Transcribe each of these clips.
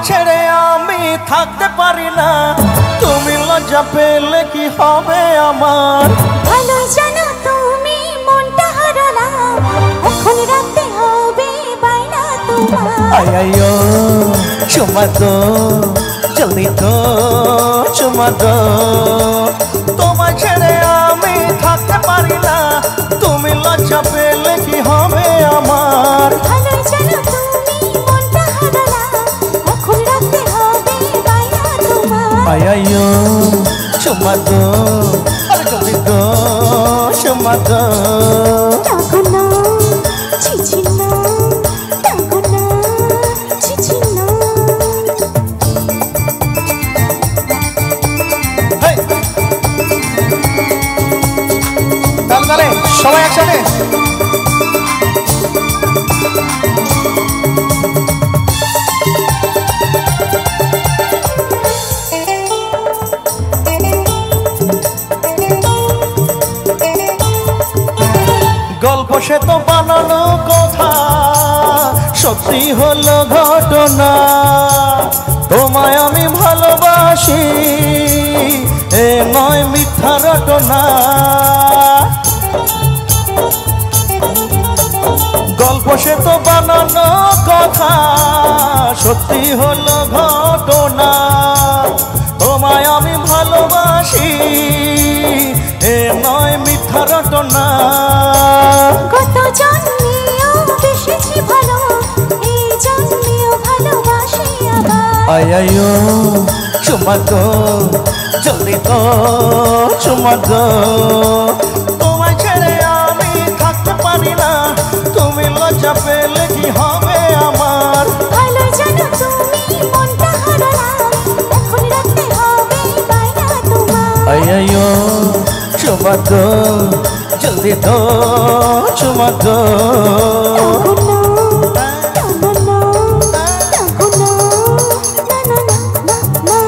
ছেড়ে আমি থাকতে পারি না, তুমি লজ্জা পেলে কি হবে আমার? ভালো জানো তুমি মনটা হারালা, এখন রাখতে হবে বাইনা তোমার। আইয়ো চুমা দো জলদি দো, চুমা দো। তোমায় ছেড়ে আমি থাকতে পারি না, তুমি লজ্জা পেলে কি হবে আমার? ভালো জানো তুমি মনটা হারালা, এখন রাখতে হবে বাইনা তোমার। আইয়ো চুমা দো, আরে জলদি দো, চুমা দো। ডাকো না ছিছি না, ডাকো না ছিছি না। তাহলে সবাই একসাথে গল্প সে তো বানানো কথা, সত্যি হলো ঘটনা। তোমায় আমি ভালোবাসি, এ নয় মিথ্যা রটনা। গল্প সে তো বানানো কথা, সত্যি হলো ঘটনা। তোমায় আমি ভালোবাসি, এ নয় মিথ্যা রটনা। কত জন্মেও বেশি ভালো, এই জন্মেও ভালোবাসি আবার। আইয়ো চুমা দো জলদি দো, চুমা দো। তোমায় ছেড়ে আমি থাকতে পারি না, তুমি লজ্জা পেলে কি হবে আমার? ভালো জানো তুমি মনটা হারালা, এখন রাখতে হবে বাইনা তোমার। আইয়ো চুমা দো জলদি দো, চুমা দো। ডাকো না, ডাকো না, ডাকো না, না না না না না।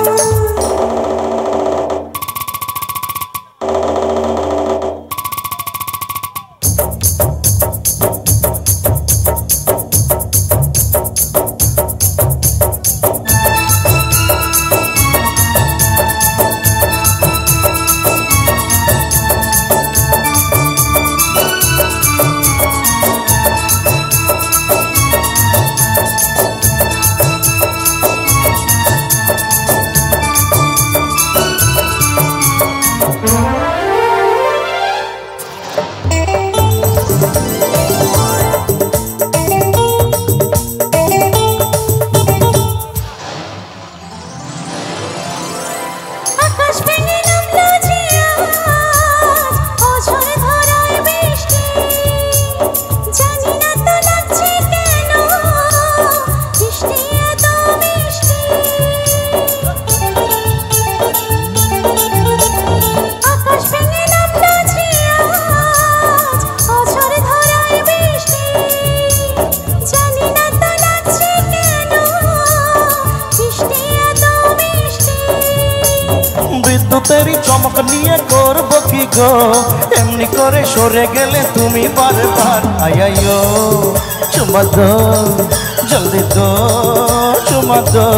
আকাশ ভেঙে নামলো যে আজ, অঝোর ধরায় বৃষ্টি। জানি না তো লাগছে কেন, বৃষ্টি এত মিষ্টি। আকাশ ভেঙে নামলো যে আজ, অঝোর ধরায় বৃষ্টি। জানি না তো লাগছে কেন, বৃষ্টি এত মিষ্টি। বিদ্যুতেরই চমক নিয়ে করবো কি গো, এমনি করে সরে গেলে তুমি বারবার। আইয়ো চুমা দো জলদি দো, চুমা দো।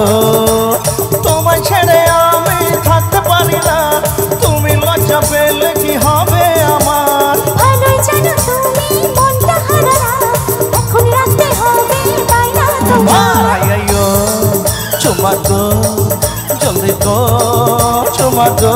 তোমায় ছেড়ে আমি থাকতে পারি না, তুমি লজ্জা পেলে কি হবে আমার? ভালোই জানো তুমি মনটা হারালা, এখন রাখতে হবে বাইনা তোমার। আইয়ো চুমা দো জলদি দো, চুমা দো।